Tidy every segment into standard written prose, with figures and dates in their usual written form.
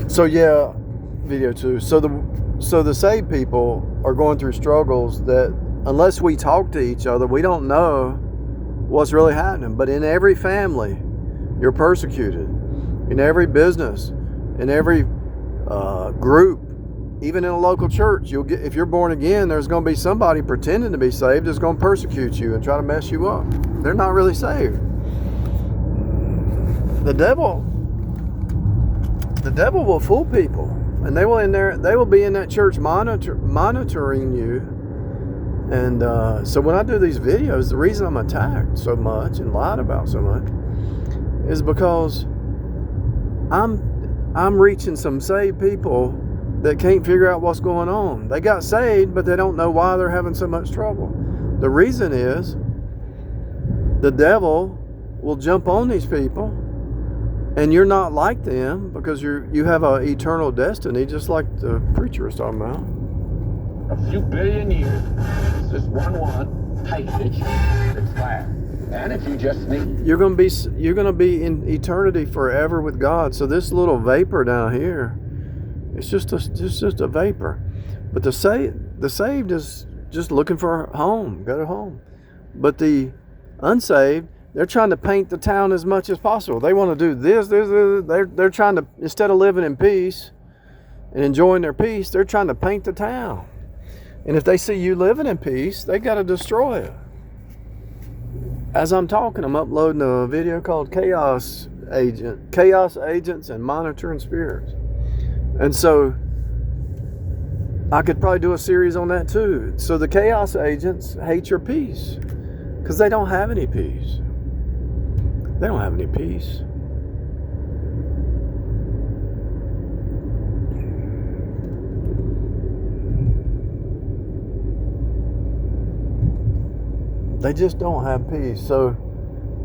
So yeah, video 2. So the saved people are going through struggles that unless we talk to each other, we don't know what's really happening. But in every family, you're persecuted. In every business, in every group, even in a local church, you'll get, if you're born again, there's going to be somebody pretending to be saved that's going to persecute you and try to mess you up. They're not really saved. The devil will fool people, and they will be in that church monitoring you. And so when I do these videos, the reason I'm attacked so much and lied about so much is because I'm reaching some saved people that can't figure out what's going on. They got saved, but they don't know why they're having so much trouble. The reason is the devil will jump on these people, and you're not like them because you have an eternal destiny, just like the preacher was talking about. A few billion years, it's just one tight ditch that's flat. And if you just need, you're going to be in eternity forever with God. So this little vapor down here, it's just a vapor. But the saved is just looking for a home, go to home. But the unsaved, they're trying to paint the town as much as possible. They want to do this. They're trying to, instead of living in peace and enjoying their peace, they're trying to paint the town. And if they see you living in peace, they got to destroy it. As I'm talking, I'm uploading a video called Chaos Agents and Monitoring Spirits. And so I could probably do a series on that too. So the chaos agents hate your peace because they don't have any peace. They don't have any peace. They just don't have peace. So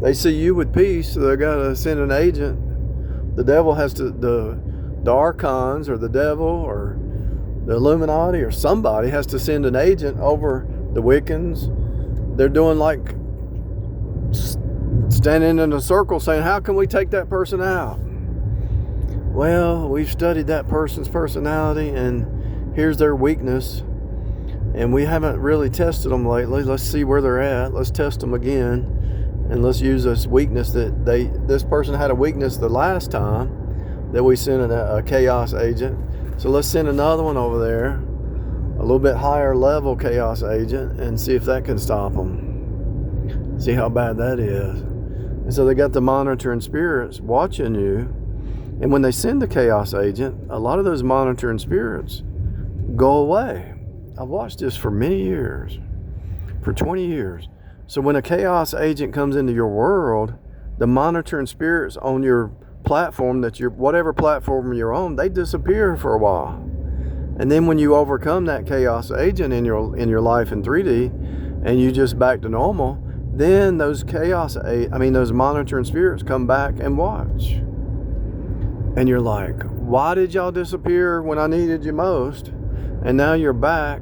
they see you with peace, so they got to send an agent. The devil has to, the Archons or the devil or the Illuminati or somebody has to send an agent over the Wiccans. They're doing like standing in a circle saying, how can we take that person out? Well, we've studied that person's personality and here's their weakness. And we haven't really tested them lately. Let's see where they're at. Let's test them again. And let's use this weakness that this person had a weakness the last time that we sent a chaos agent. So let's send another one over there, a little bit higher level chaos agent, and see if that can stop them. See how bad that is. And so they got the monitoring spirits watching you. And when they send the chaos agent, a lot of those monitoring spirits go away. I've watched this for many years, for 20 years. So when a chaos agent comes into your world, the monitoring spirits on your platform, whatever platform you're on, they disappear for a while. And then when you overcome that chaos agent in your life in 3D and you just back to normal, then those those monitoring spirits come back and watch. And you're like, why did y'all disappear when I needed you most? And now you're back,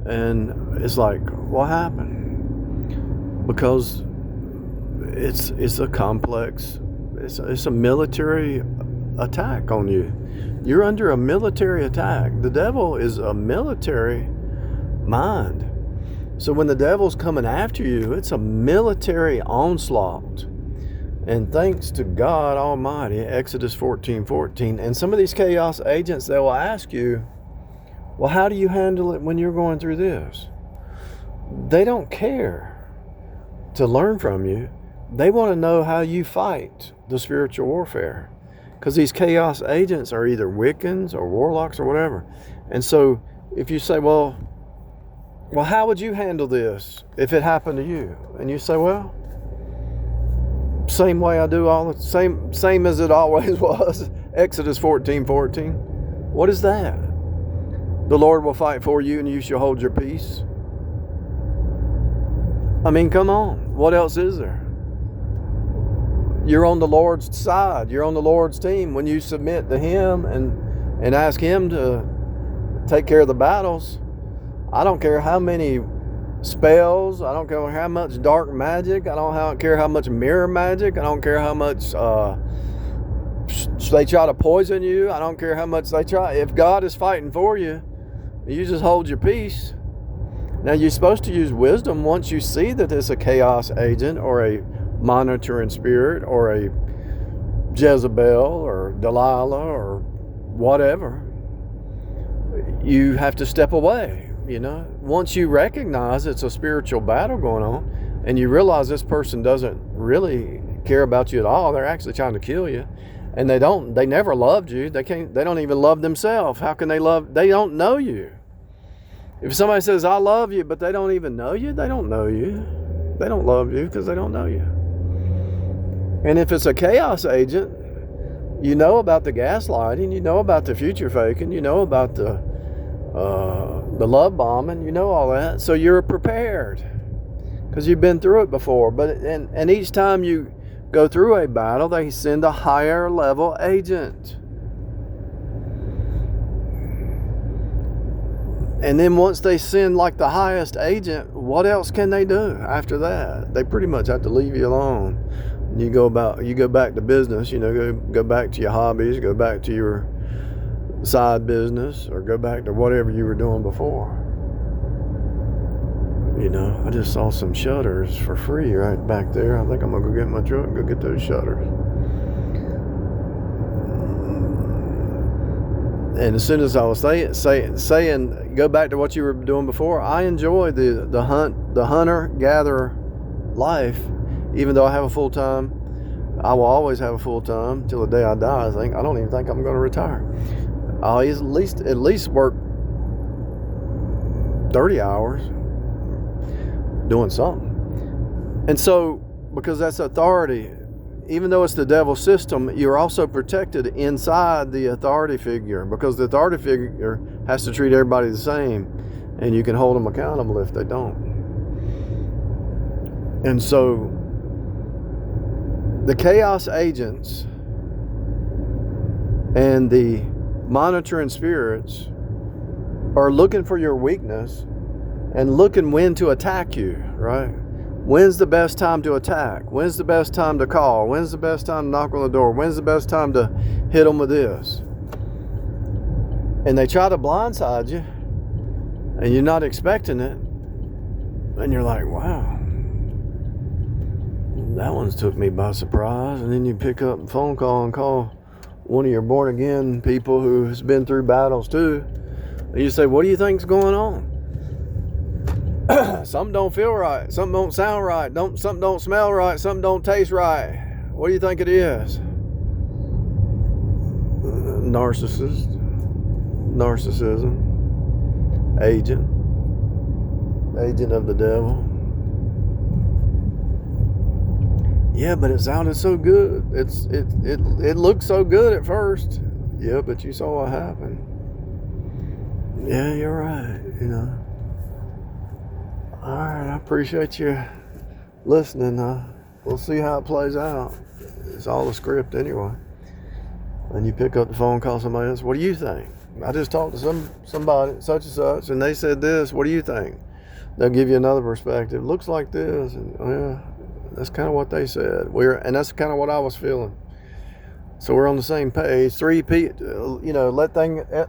and it's like, what happened? Because it's a complex, it's a military attack on you. You're under a military attack. The devil is a military mind. So when the devil's coming after you, it's a military onslaught. And thanks to God Almighty, Exodus 14:14, and some of these chaos agents, they will ask you, well, how do you handle it when you're going through this? They don't care to learn from you. They want to know how you fight the spiritual warfare. Because these chaos agents are either Wiccans or warlocks or whatever. And so if you say, well, how would you handle this if it happened to you? And you say, well, same way I do all the same as it always was. Exodus 14:14. What is that? The Lord will fight for you and you shall hold your peace. I mean, come on. What else is there? You're on the Lord's side. You're on the Lord's team. When you submit to Him and ask Him to take care of the battles, I don't care how many spells. I don't care how much dark magic. I don't care how much mirror magic. I don't care how much they try to poison you, I don't care how much they try. If God is fighting for you, you just hold your peace. Now, you're supposed to use wisdom once you see that it's a chaos agent or a monitoring spirit or a Jezebel or Delilah or whatever. You have to step away, Once you recognize it's a spiritual battle going on and you realize this person doesn't really care about you at all, they're actually trying to kill you, and they never loved you. They don't even love themselves. How can they love? They don't know you. If somebody says, I love you, but they don't even know you, they don't know you. They don't love you because they don't know you. And if it's a chaos agent, you know about the gaslighting, you know about the future faking, you know about the love bombing, you know all that. So you're prepared because you've been through it before. And each time you go through a battle, they send a higher level agent. And then once they send like the highest agent, what else can they do after that? They pretty much have to leave you alone. You go back to business, go back to your hobbies, go back to your side business, or go back to whatever you were doing before. I just saw some shutters for free right back there. I think I'm gonna go get my truck and go get those shutters. And as soon as I was saying, go back to what you were doing before, I enjoy the hunter-gatherer life, even though I have a full-time. I will always have a full-time till the day I die, I think. I don't even think I'm going to retire. I'll at least work 30 hours doing something. And so, because that's authority, even though it's the devil's system, you're also protected inside the authority figure, because the authority figure has to treat everybody the same, and you can hold them accountable if they don't. And so the chaos agents and the monitoring spirits are looking for your weakness and looking when to attack you, right? When's the best time to attack? When's the best time to call? When's the best time to knock on the door? When's the best time to hit them with this? And they try to blindside you, and you're not expecting it. And you're like, wow, that one's took me by surprise. And then you pick up a phone call and call one of your born again people who's been through battles too. And you say, what do you think's going on? Something don't feel right. Something don't sound right. Something don't smell right. Something don't taste right. What do you think it is? Narcissism. Agent of the devil. Yeah, but it sounded so good. It looked so good at first. Yeah, but you saw what happened. Yeah, you're right. All right, I appreciate you listening. We'll see how it plays out. It's all a script anyway. And you pick up the phone, call somebody else. What do you think? I just talked to somebody such and such, and they said this. What do you think? They'll give you another perspective. Looks like this, and yeah, that's kind of what they said. And that's kind of what I was feeling. So we're on the same page.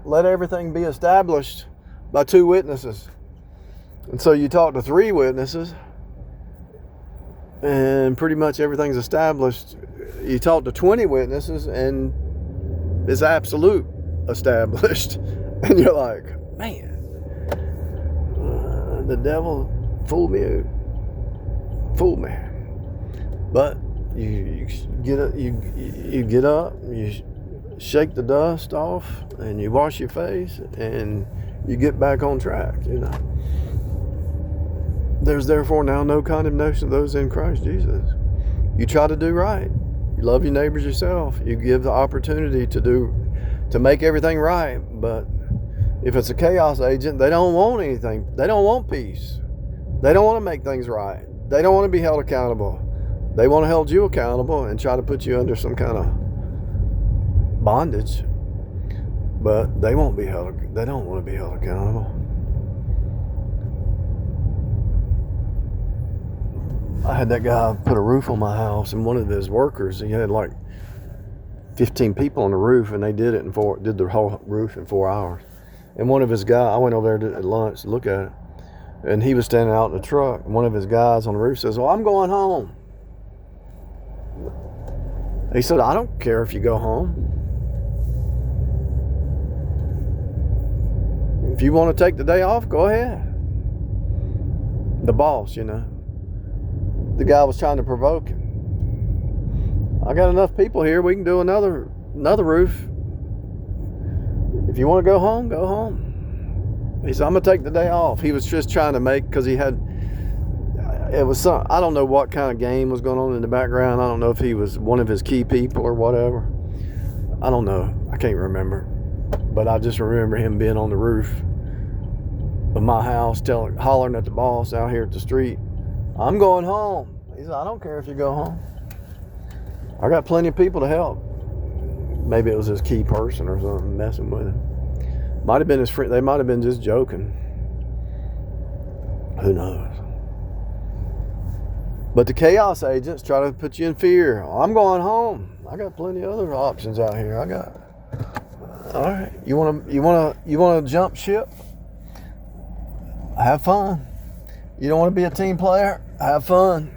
Let everything be established by 2 witnesses. And so you talk to 3 witnesses, and pretty much everything's established. You talk to 20 witnesses, and it's absolute established. And you're like, man, the devil fooled me. But you get up, you shake the dust off, and you wash your face, and you get back on track. There's therefore now no condemnation of those in Christ Jesus. You try to do right. You love your neighbors yourself. You give the opportunity to make everything right. But if it's a chaos agent, they don't want anything. They don't want peace. They don't want to make things right. They don't want to be held accountable. They want to hold you accountable and try to put you under some kind of bondage. But they don't want to be held accountable. I had that guy put a roof on my house, and one of his workers, he had like 15 people on the roof, and they did the whole roof in 4 hours. And one of his guys, I went over there at lunch to look at it, and he was standing out in the truck. And one of his guys on the roof says, "Well, I'm going home." He said, "I don't care if you go home. If you want to take the day off, go ahead." The boss, the guy was trying to provoke him. "I got enough people here. We can do another roof. If you want to go home, go home." He said, "I'm going to take the day off." He was just trying to because I don't know what kind of game was going on in the background. I don't know if he was one of his key people or whatever. I don't know. I can't remember. But I just remember him being on the roof of my house, hollering at the boss out here at the street, "I'm going home." He said, "I don't care if you go home. I got plenty of people to help." Maybe it was his key person or something messing with him. Might have been his friend. They might have been just joking. Who knows? But the chaos agents try to put you in fear. "I'm going home. I got plenty of other options out here. All right. You want to jump ship? Have fun. You don't want to be a team player? Have fun.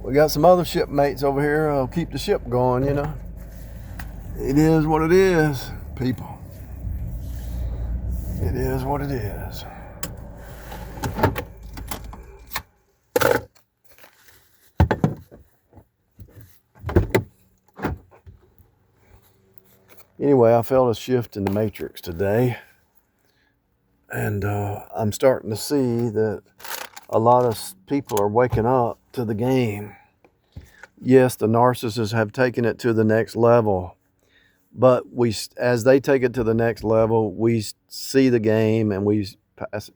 We got some other shipmates over here who'll keep the ship going, It is what it is, people. It is what it is. Anyway, I felt a shift in the matrix today. And I'm starting to see that a lot of people are waking up to the game. Yes, the narcissists have taken it to the next level. But as they take it to the next level, we see the game and we pass it.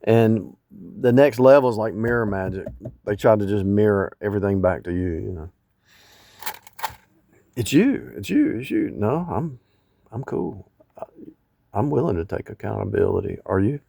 And the next level is like mirror magic. They try to just mirror everything back to you, It's you. No, I'm cool. I'm willing to take accountability. Are you?